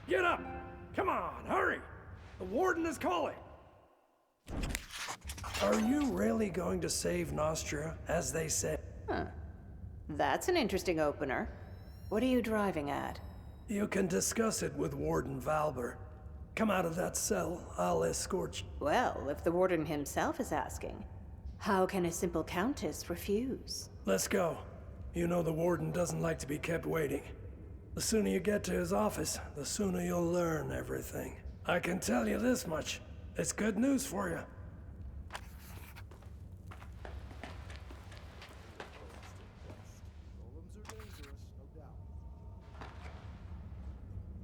Get up! Come on, hurry! The warden is calling! Are you really going to save Nostria, as they say? Huh. That's an interesting opener. What are you driving at? You can discuss it with Warden Valber. Come out of that cell, I'll escort you. Well, if the warden himself is asking, how can a simple countess refuse? Let's go. You know the warden doesn't like to be kept waiting. The sooner you get to his office, the sooner you'll learn everything. I can tell you this much. It's good news for you.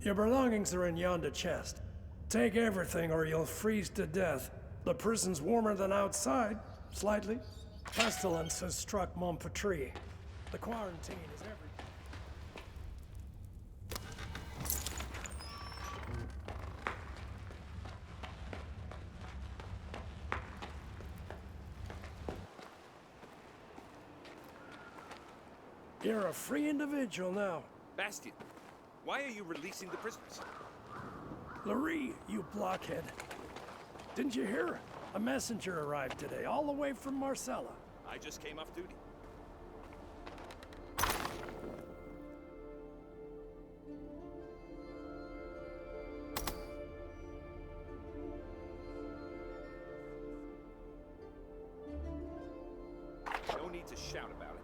Your belongings are in yonder chest. Take everything or you'll freeze to death. The prison's warmer than outside, slightly. Pestilence has struck Montpetrie. The quarantine is everywhere. You're a free individual now. Bastian, why are you releasing the prisoners? Larry, you blockhead. Didn't you hear? A messenger arrived today, all the way from Marcella. I just came off duty. No need to shout about it.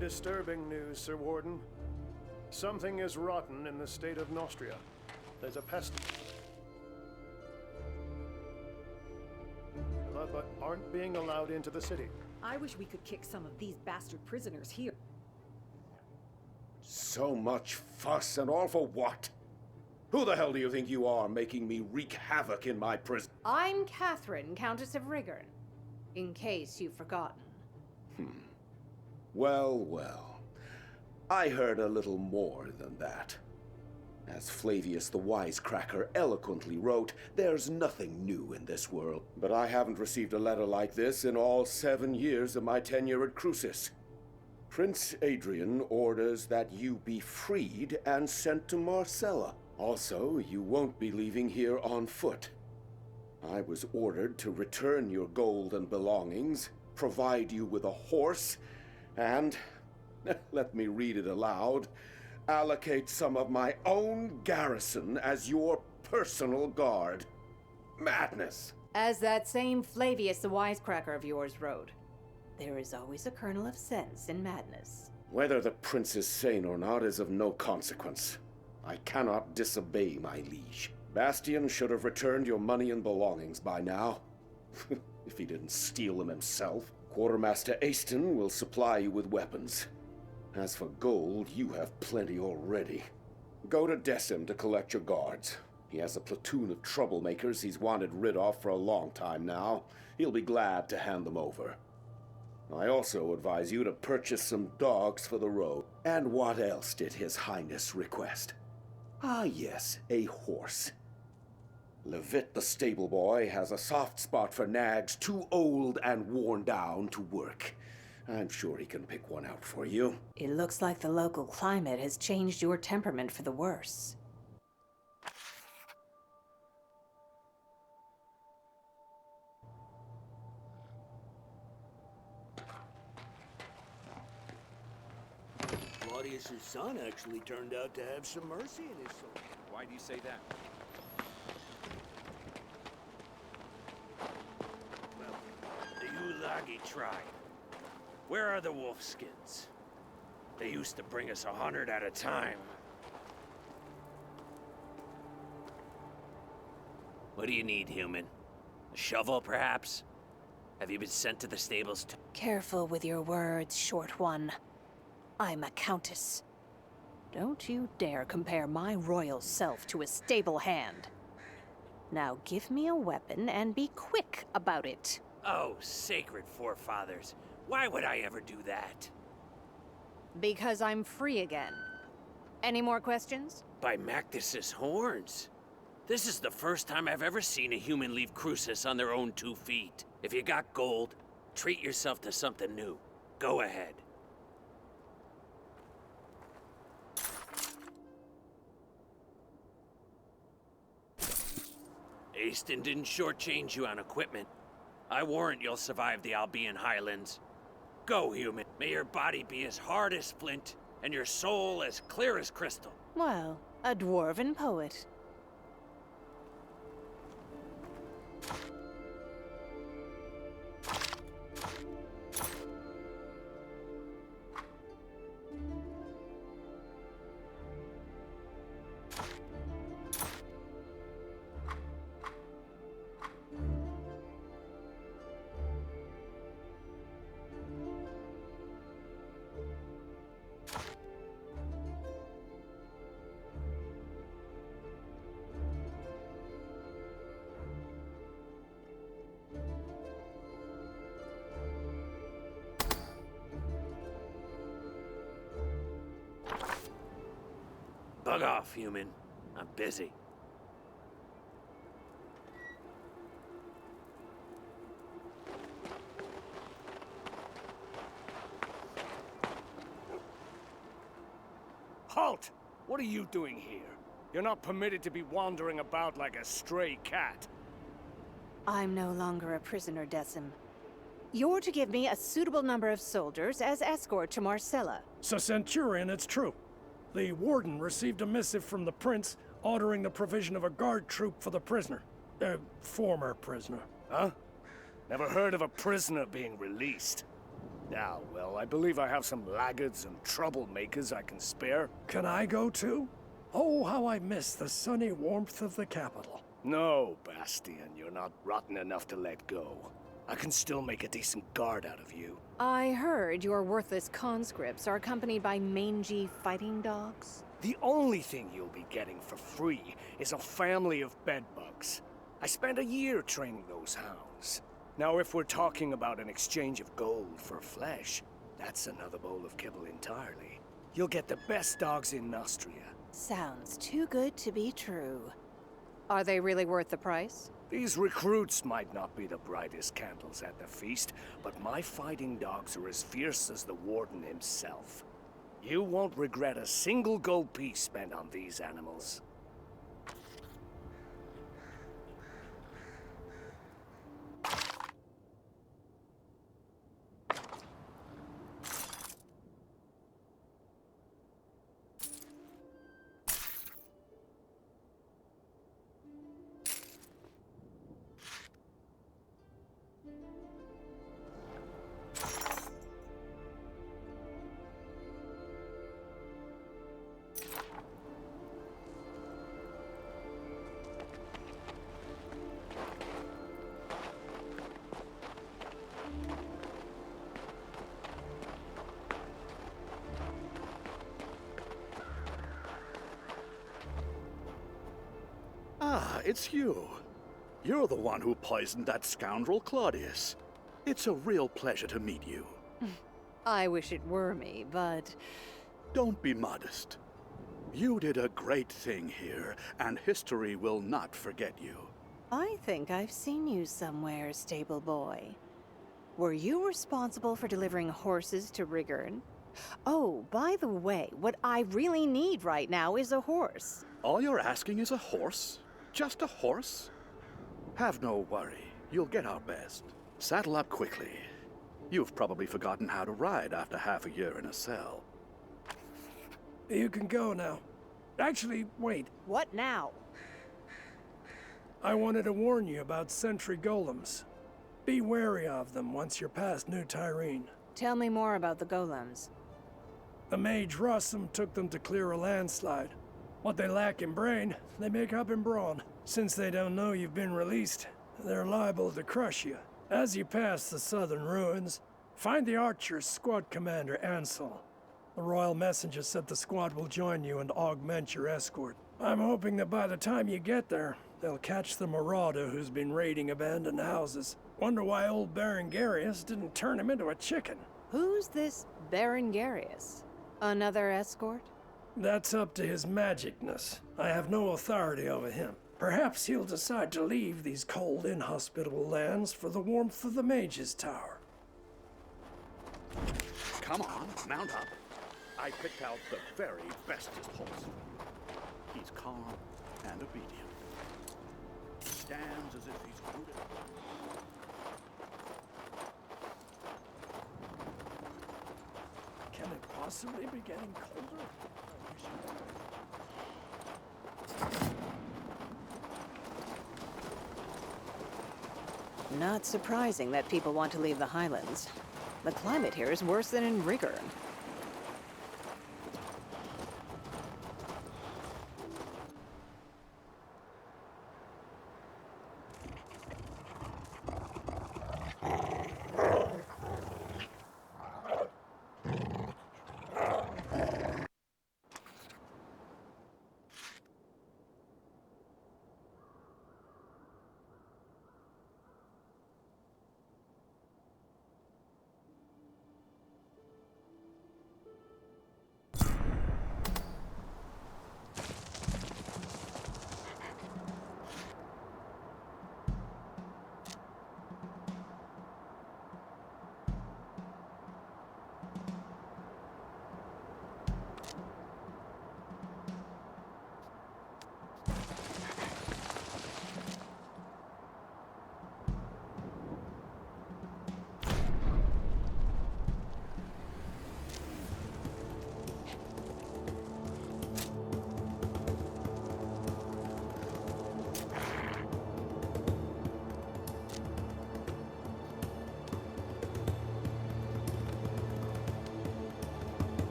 Disturbing news, Sir Warden. Something is rotten in the state of Nostria. There's a pest. But aren't being allowed into the city. I wish we could kick some of these bastard prisoners here. So much fuss and all for what? Who the hell do you think you are, making me wreak havoc in my prison? I'm Catherine, Countess of Rigern, in case you've forgotten. Well, well. I heard a little more than that. As Flavius the Wisecracker eloquently wrote, there's nothing new in this world. But I haven't received a letter like this in all 7 years of my tenure at Crucis. Prince Adrian orders that you be freed and sent to Marcella. Also, you won't be leaving here on foot. I was ordered to return your gold and belongings, provide you with a horse, and, let me read it aloud, allocate some of my own garrison as your personal guard. Madness! As that same Flavius the Wisecracker of yours wrote, there is always a kernel of sense in madness. Whether the prince is sane or not is of no consequence. I cannot disobey my liege. Bastian should have returned your money and belongings by now. If he didn't steal them himself. Quartermaster Aston will supply you with weapons. As for gold, you have plenty already. Go to Decim to collect your guards. He has a platoon of troublemakers he's wanted rid of for a long time now. He'll be glad to hand them over. I also advise you to purchase some dogs for the road. And what else did His Highness request? Ah yes, a horse. Levitt the stable boy has a soft spot for nags too old and worn down to work. I'm sure he can pick one out for you. It looks like the local climate has changed your temperament for the worse. Claudius's son actually turned out to have some mercy in his soul. Why do you say that? Well, the Ulagi tribe. Where are the wolf skins? They used to bring us 100 at a time. What do you need, human? A shovel, perhaps? Have you been sent to the stables too? Careful with your words, short one. I'm a countess. Don't you dare compare my royal self to a stable hand. Now give me a weapon and be quick about it. Oh, sacred forefathers. Why would I ever do that? Because I'm free again. Any more questions? By Mactus's horns. This is the first time I've ever seen a human leave Crucis on their own 2 feet. If you got gold, treat yourself to something new. Go ahead. Aston didn't shortchange you on equipment. I warrant you'll survive the Albion Highlands. Go, human. May your body be as hard as flint, and your soul as clear as crystal. Well, a dwarven poet. Bug off, human. I'm busy. Halt! What are you doing here? You're not permitted to be wandering about like a stray cat. I'm no longer a prisoner, Decim. You're to give me a suitable number of soldiers as escort to Marcella. So, Centurion, it's true. The warden received a missive from the prince ordering the provision of a guard troop for the prisoner. Former prisoner. Huh? Never heard of a prisoner being released. Now, well, I believe I have some laggards and troublemakers I can spare. Can I go too? Oh, how I miss the sunny warmth of the capital. No, Bastian, you're not rotten enough to let go. I can still make a decent guard out of you. I heard your worthless conscripts are accompanied by mangy fighting dogs. The only thing you'll be getting for free is a family of bedbugs. I spent a year training those hounds. Now, if we're talking about an exchange of gold for flesh, that's another bowl of kibble entirely. You'll get the best dogs in Nostria. Sounds too good to be true. Are they really worth the price? These recruits might not be the brightest candles at the feast, but my fighting dogs are as fierce as the warden himself. You won't regret a single gold piece spent on these animals. Ah, it's you. You're the one who poisoned that scoundrel Claudius. It's a real pleasure to meet you. I wish it were me, but... Don't be modest. You did a great thing here, and history will not forget you. I think I've seen you somewhere, stable boy. Were you responsible for delivering horses to Rigurn? Oh, by the way, what I really need right now is a horse. All you're asking is a horse? Just a horse? Have no worry. You'll get our best. Saddle up quickly. You've probably forgotten how to ride after half a year in a cell. You can go now. Actually, wait. What now? I wanted to warn you about sentry golems. Be wary of them once you're past New Tyrene. Tell me more about the golems. The mage Rossum took them to clear a landslide. What they lack in brain, they make up in brawn. Since they don't know you've been released, they're liable to crush you. As you pass the southern ruins, find the Archer's squad commander, Ansel. The royal messenger said the squad will join you and augment your escort. I'm hoping that by the time you get there, they'll catch the marauder who's been raiding abandoned houses. Wonder why old Baron Garius didn't turn him into a chicken. Who's this Baron Garius? Another escort? That's up to his magicness. I have no authority over him. Perhaps he'll decide to leave these cold, inhospitable lands for the warmth of the Mage's Tower. Come on, mount up. I picked out the very bestest horse. He's calm and obedient. He stands as if he's rooted. Can it possibly be getting colder? Not surprising that people want to leave the Highlands. The climate here is worse than in Rigor.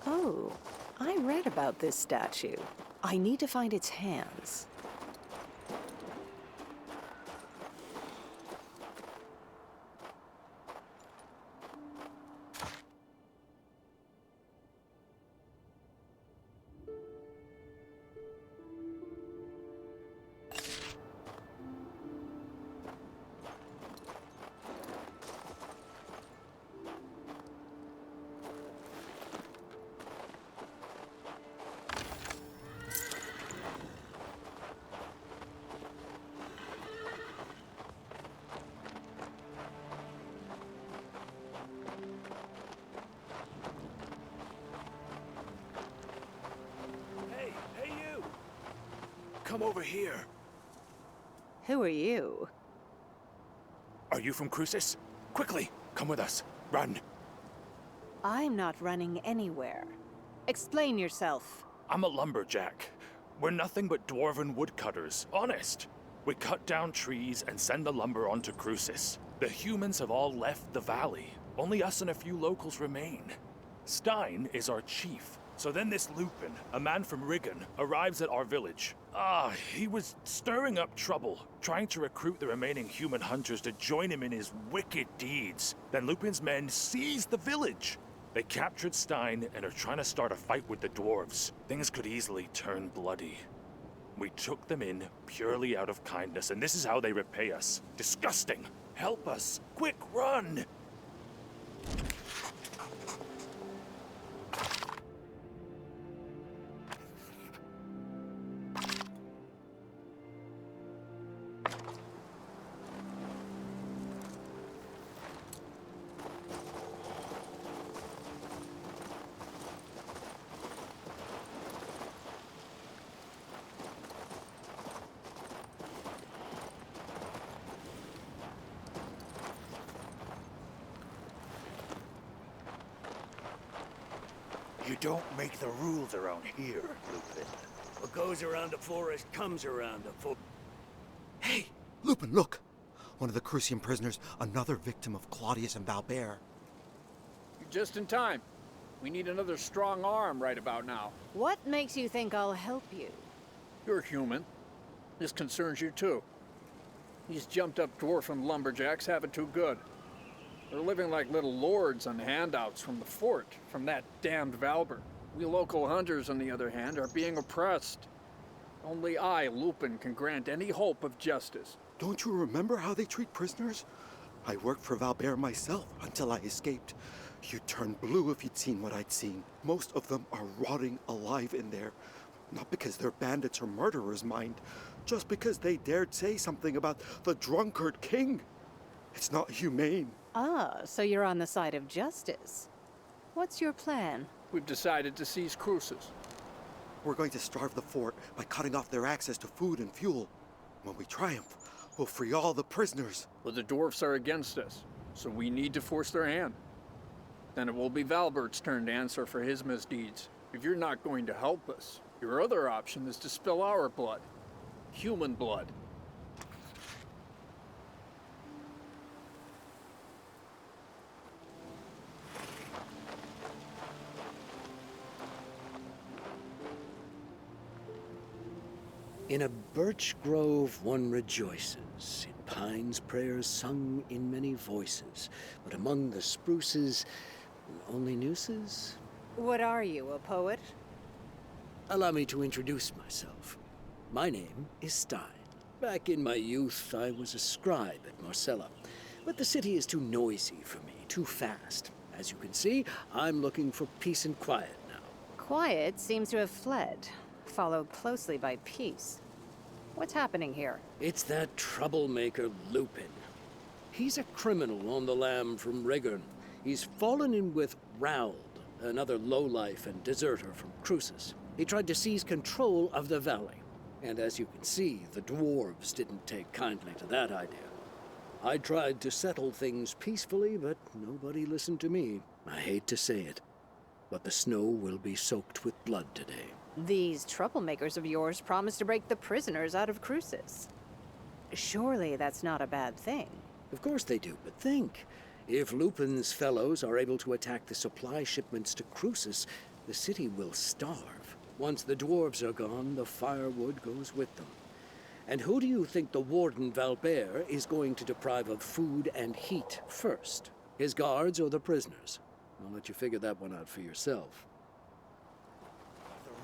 Oh, I read about this statue. I need to find its hands. Come over here. Who are you? Are you from Crucis? Quickly, come with us. Run. I'm not running anywhere. Explain yourself. I'm a lumberjack. We're nothing but dwarven woodcutters, honest. We cut down trees and send the lumber onto Crucis. The humans have all left the valley. Only us and a few locals remain. Stein is our chief. So then this Lupin, a man from Rigon, arrives at our village. He was stirring up trouble, trying to recruit the remaining human hunters to join him in his wicked deeds. Then Lupin's men seized the village. They captured Stein and are trying to start a fight with the dwarves. Things could easily turn bloody. We took them in purely out of kindness, and this is how they repay us. Disgusting! Help us! Quick, run! You don't make the rules around here, Lupin. What goes around the forest comes around the forest. Hey, Lupin, look! One of the Crucian prisoners, another victim of Claudius and Valbert. You're just in time. We need another strong arm right about now. What makes you think I'll help you? You're human. This concerns you too. These jumped-up dwarfen lumberjacks have it too good. They're living like little lords on handouts from the fort, from that damned Valbert. We local hunters, on the other hand, are being oppressed. Only I, Lupin, can grant any hope of justice. Don't you remember how they treat prisoners? I worked for Valbert myself until I escaped. You'd turn blue if you'd seen what I'd seen. Most of them are rotting alive in there. Not because they're bandits or murderers, mind. Just because they dared say something about the drunkard king. It's not humane. Ah, so you're on the side of justice. What's your plan? We've decided to seize Crucis. We're going to starve the fort by cutting off their access to food and fuel. When we triumph, we'll free all the prisoners. But the dwarfs are against us, so we need to force their hand. Then it will be Valbert's turn to answer for his misdeeds. If you're not going to help us, your other option is to spill our blood. Human blood. In a birch grove one rejoices, in pines prayers sung in many voices, but among the spruces, only nooses? What are you, a poet? Allow me to introduce myself. My name is Stein. Back in my youth, I was a scribe at Marcella, but the city is too noisy for me, too fast. As you can see, I'm looking for peace and quiet now. Quiet seems to have fled, followed closely by peace. What's happening here? It's that troublemaker Lupin. He's a criminal on the lam from Regern. He's fallen in with Raoul, another lowlife and deserter from Crucis. He tried to seize control of the valley. And as you can see, the dwarves didn't take kindly to that idea. I tried to settle things peacefully, but nobody listened to me. I hate to say it, but the snow will be soaked with blood today. These troublemakers of yours promised to break the prisoners out of Crucis. Surely that's not a bad thing. Of course they do, but think. If Lupin's fellows are able to attack the supply shipments to Crucis, the city will starve. Once the dwarves are gone, the firewood goes with them. And who do you think the warden Valbert is going to deprive of food and heat first? His guards or the prisoners? I'll let you figure that one out for yourself.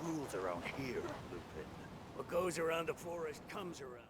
The rules around here, Lupin. What goes around the forest comes around.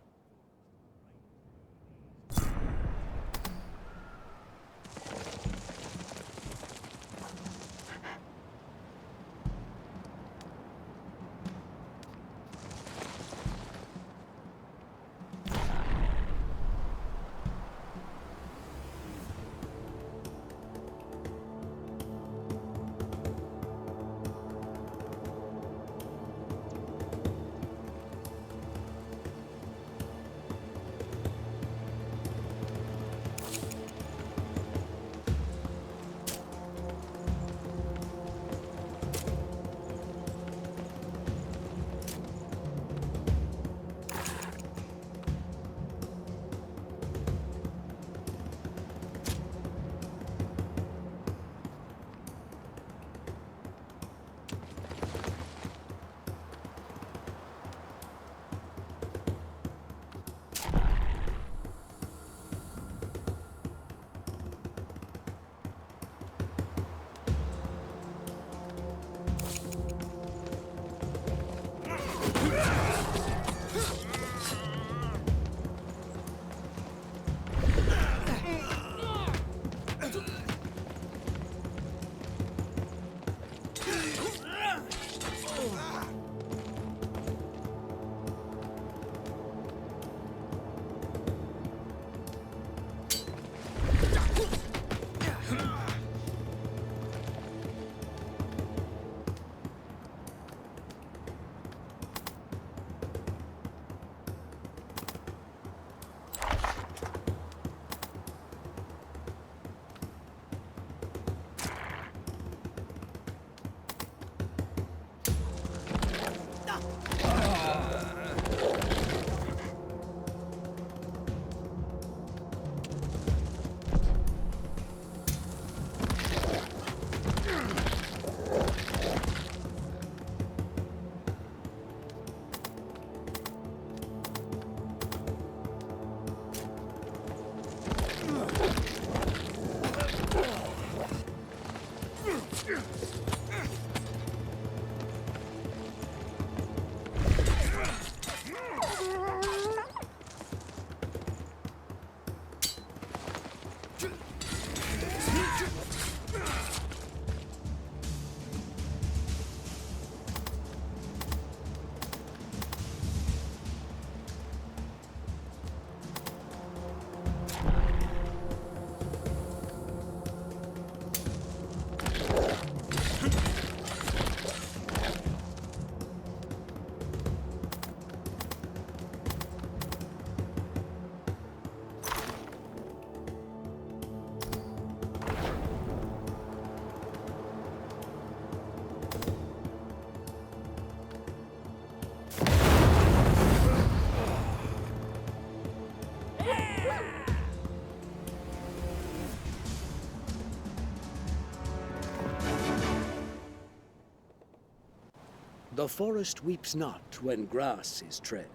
The forest weeps not when grass is tread.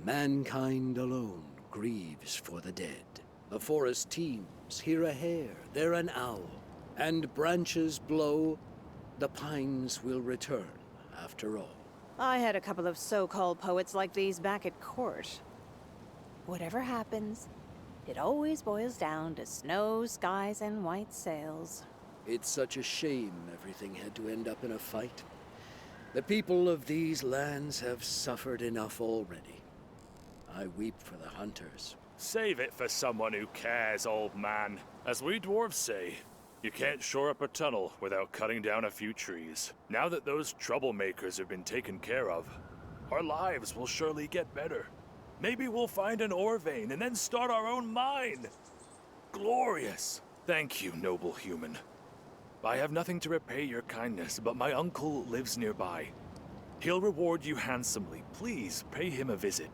Mankind alone grieves for the dead. The forest teems, here a hare, there an owl, and branches blow, the pines will return after all. I had a couple of so-called poets like these back at court. Whatever happens, it always boils down to snow, skies, and white sails. It's such a shame everything had to end up in a fight. The people of these lands have suffered enough already. I weep for the hunters. Save it for someone who cares, old man. As we dwarves say, you can't shore up a tunnel without cutting down a few trees. Now that those troublemakers have been taken care of, our lives will surely get better. Maybe we'll find an ore vein and then start our own mine. Glorious. Thank you, noble human. I have nothing to repay your kindness, but my uncle lives nearby. He'll reward you handsomely. Please pay him a visit.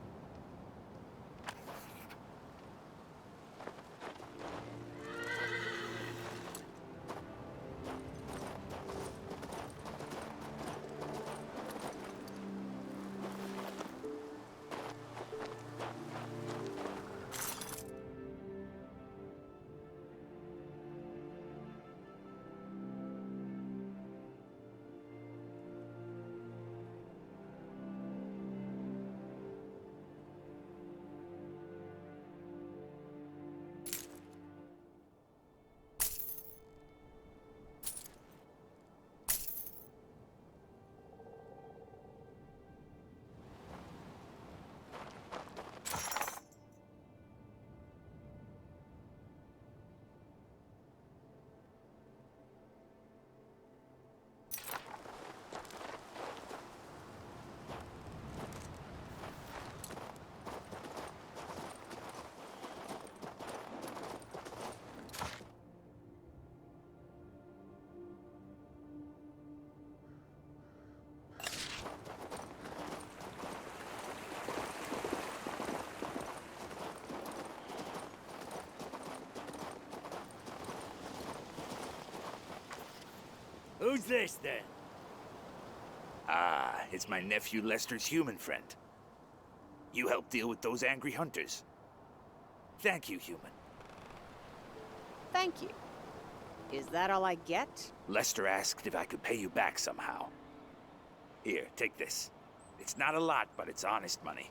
Who's this, then? Ah, it's my nephew Lester's human friend. You helped deal with those angry hunters. Thank you, human. Thank you. Is that all I get? Lester asked if I could pay you back somehow. Here, take this. It's not a lot, but it's honest money.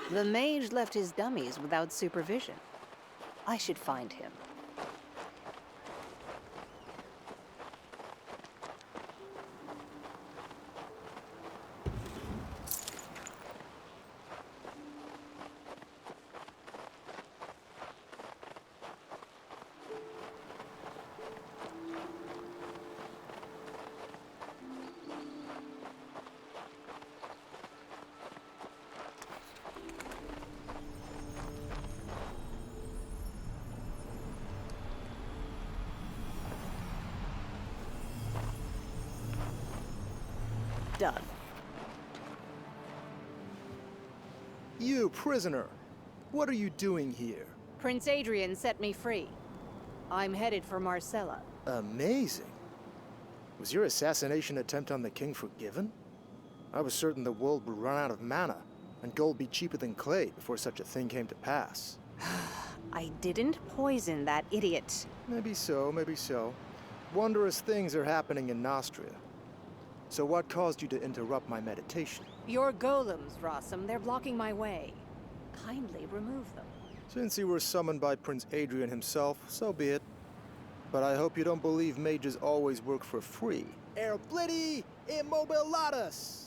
The mage left his dummies without supervision. I should find him. Done. You, prisoner! What are you doing here? Prince Adrian set me free. I'm headed for Marcella. Amazing. Was your assassination attempt on the king forgiven? I was certain the world would run out of mana. And gold be cheaper than clay before such a thing came to pass. I didn't poison that idiot. Maybe so, maybe so. Wondrous things are happening in Nostria. So what caused you to interrupt my meditation? Your golems, Rossum, they're blocking my way. Kindly remove them. Since you were summoned by Prince Adrian himself, so be it. But I hope you don't believe mages always work for free. Erblidi immobilatus!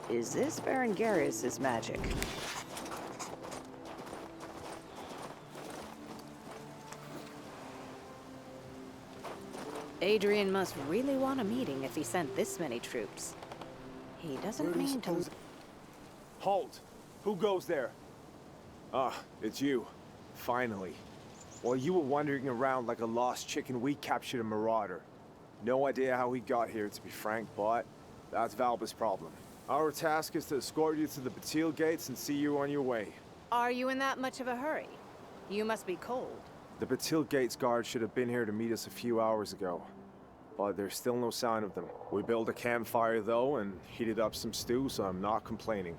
Is this Berengarius' magic? Adrian must really want a meeting if he sent this many troops. He doesn't mean to... Halt! Who goes there? Ah, it's you. Finally. While you were wandering around like a lost chicken, we captured a marauder. No idea how he got here, to be frank, but that's Valba's problem. Our task is to escort you to the Batil gates and see you on your way. Are you in that much of a hurry? You must be cold. The Batil gates guard should have been here to meet us a few hours ago, but there's still no sign of them. We built a campfire though and heated up some stew, so I'm not complaining.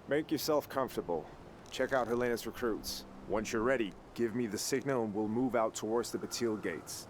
Make yourself comfortable. Check out Helena's recruits. Once you're ready, give me the signal and we'll move out towards the Batil gates.